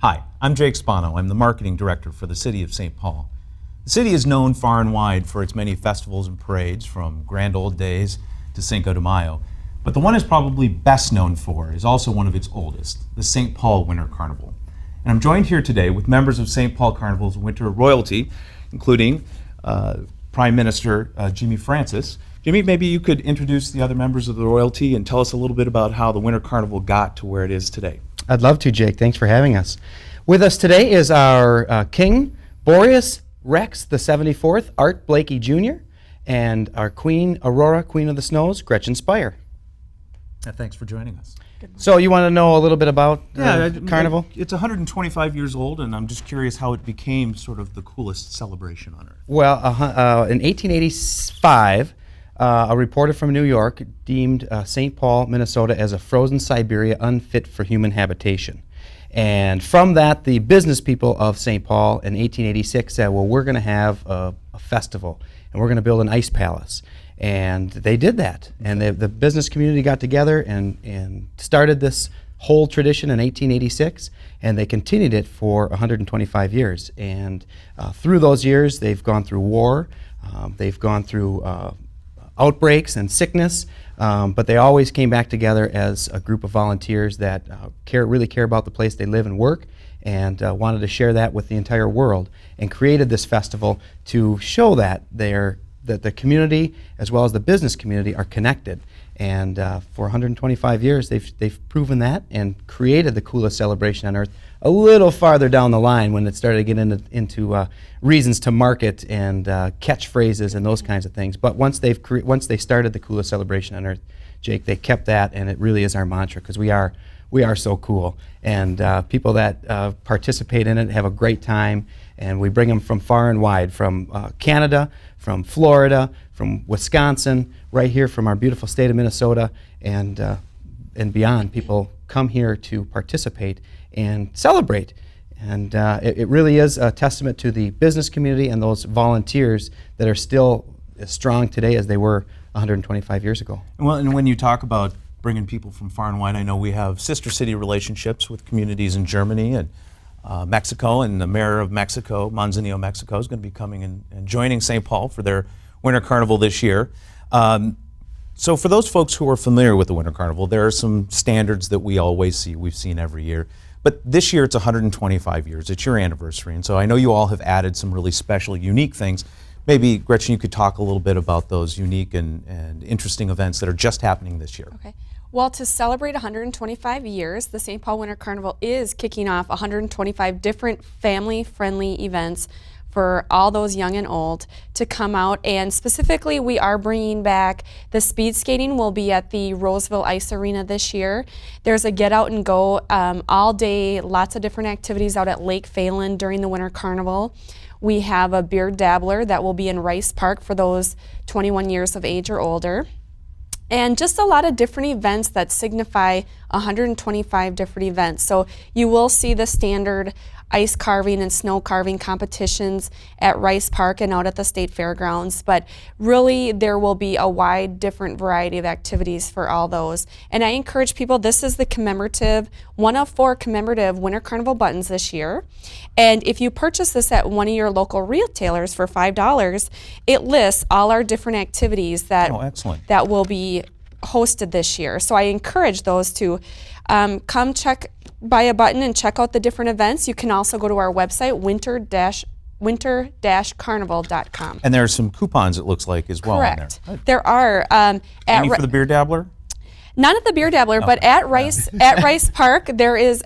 Hi, I'm Jake Spano. I'm the marketing director for the city of St. Paul. The city is known far and wide for its many festivals and parades, from Grand Old Days to Cinco de Mayo. But the one it's probably best known for is also one of its oldest, the Saint Paul Winter Carnival. And I'm joined here today with members of Saint Paul Carnival's winter royalty, including Prime Minister Jimmy Francis. Jimmy, maybe you could introduce the other members of the royalty and tell us a little bit about how the Winter Carnival got to where it is today. I'd love to, Jake. Thanks for having us. With us today is our King Boreas Rex the 74th, Art Blakey Jr., and our Queen Aurora, Queen of the Snows, Gretchen Speyer. Thanks for joining us. So you want to know a little bit about Carnival? It's 125 years old, and I'm just curious how it became sort of the coolest celebration on Earth. Well, in 1885, a reporter from New York deemed St. Paul, Minnesota as a frozen Siberia unfit for human habitation. And from that, the business people of St. Paul in 1886 said, well, we're going to have a festival, and we're going to build an ice palace. And they did that. And the business community got together and started this whole tradition in 1886, and they continued it for 125 years. And through those years, they've gone through war, they've gone through outbreaks and sickness, but they always came back together as a group of volunteers that really care about the place they live and work, and wanted to share that with the entire world, and created this festival to show that that the community as well as the business community are connected. And for 125 years, they've proven that and created the coolest celebration on Earth. A little farther down the line, when it started to get into reasons to market and catchphrases and those kinds of things. But once they started the coolest celebration on Earth, Jake, they kept that, and it really is our mantra, because we are so cool. And people that participate in it have a great time, and we bring them from far and wide, from Canada, from Florida, from Wisconsin, right here from our beautiful state of Minnesota, and beyond. People come here to participate and celebrate. And it really is a testament to the business community and those volunteers that are still as strong today as they were 125 years ago. Well, and when you talk about bringing people from far and wide, I know we have sister city relationships with communities in Germany and Mexico, and the mayor of Mexico, Manzanillo, Mexico, is going to be coming and joining St. Paul for their Winter Carnival this year. So for those folks who are familiar with the Winter Carnival, there are some standards that we always see, we've seen every year. But this year it's 125 years, it's your anniversary, and so I know you all have added some really special, unique things. Maybe, Gretchen, you could talk a little bit about those unique and interesting events that are just happening this year. Okay. Well, to celebrate 125 years, the St. Paul Winter Carnival is kicking off 125 different family-friendly events for all those young and old to come out. And specifically, we are bringing back the speed skating. Will be at the Roseville Ice Arena this year. There's a get out and go all day, lots of different activities out at Lake Phelan during the Winter Carnival. We have a beer dabbler that will be in Rice Park for those 21 years of age or older. And just a lot of different events that signify 125 different events. So you will see the standard ice carving and snow carving competitions at Rice Park and out at the State Fairgrounds, but really there will be a wide different variety of activities for all those. And I encourage people, this is the commemorative, one of 4 commemorative Winter Carnival buttons this year. And if you purchase this at one of your local retailers for $5, it lists all our different activities that will be hosted this year. So I encourage those to come buy a button and check out the different events. You can also go to our website, winter-carnival.com. And there are some coupons, it looks like, as well. Correct. On there. There are. Any for the beer dabbler? Not at the beer dabbler, but at Rice Park,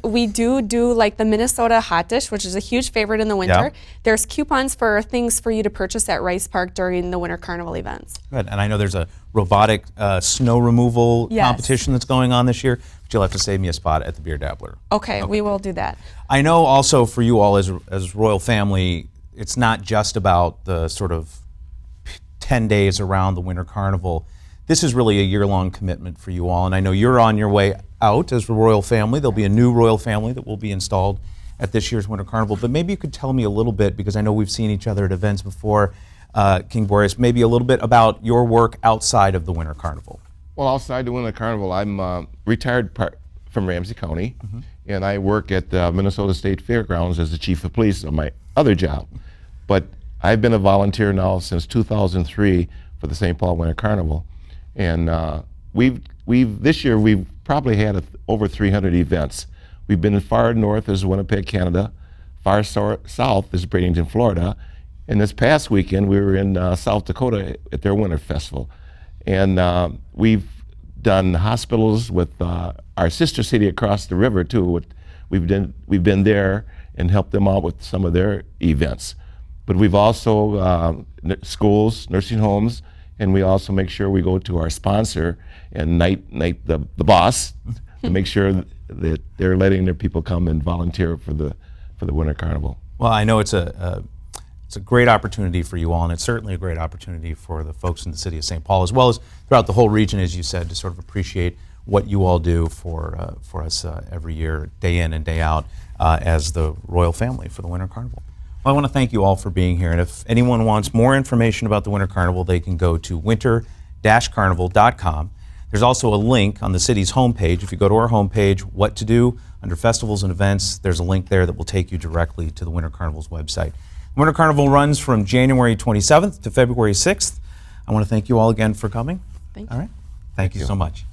we do like the Minnesota hot dish, which is a huge favorite in the winter. Yeah. There's coupons for things for you to purchase at Rice Park during the Winter Carnival events. Good, and I know there's a robotic snow removal competition that's going on this year, but you'll have to save me a spot at the beer dabbler. Okay, we will do that. I know also for you all as royal family, it's not just about the sort of 10 days around the Winter Carnival. This is really a year-long commitment for you all, and I know you're on your way out as the royal family. There'll be a new royal family that will be installed at this year's Winter Carnival, but maybe you could tell me a little bit, because I know we've seen each other at events before, King Boreas, maybe a little bit about your work outside of the Winter Carnival. Well, outside the Winter Carnival, I'm a retired from Ramsey County, and I work at the Minnesota State Fairgrounds as the chief of police on my other job. But I've been a volunteer now since 2003 for the Saint Paul Winter Carnival, and this year we've probably had over 300 events. We've been as far north as Winnipeg, Canada, far south as Bradenton, Florida, and this past weekend we were in South Dakota at their Winter Festival. And we've done hospitals with our sister city across the river too. We've been there and helped them out with some of their events. But we've also schools, nursing homes, and we also make sure we go to our sponsor and Knight the boss to make sure that they're letting their people come and volunteer for the Winter Carnival. Well, I know it's a great opportunity for you all, and it's certainly a great opportunity for the folks in the city of St. Paul, as well as throughout the whole region, as you said, to sort of appreciate what you all do for us every year, day in and day out, as the royal family for the Winter Carnival. Well, I want to thank you all for being here, and if anyone wants more information about the Winter Carnival, they can go to winter-carnival.com. There's also a link on the city's homepage. If you go to our homepage, What to Do, under Festivals and Events, there's a link there that will take you directly to the Winter Carnival's website. The Winter Carnival runs from January 27th to February 6th. I want to thank you all again for coming. Thank you. All right. Thank you so much.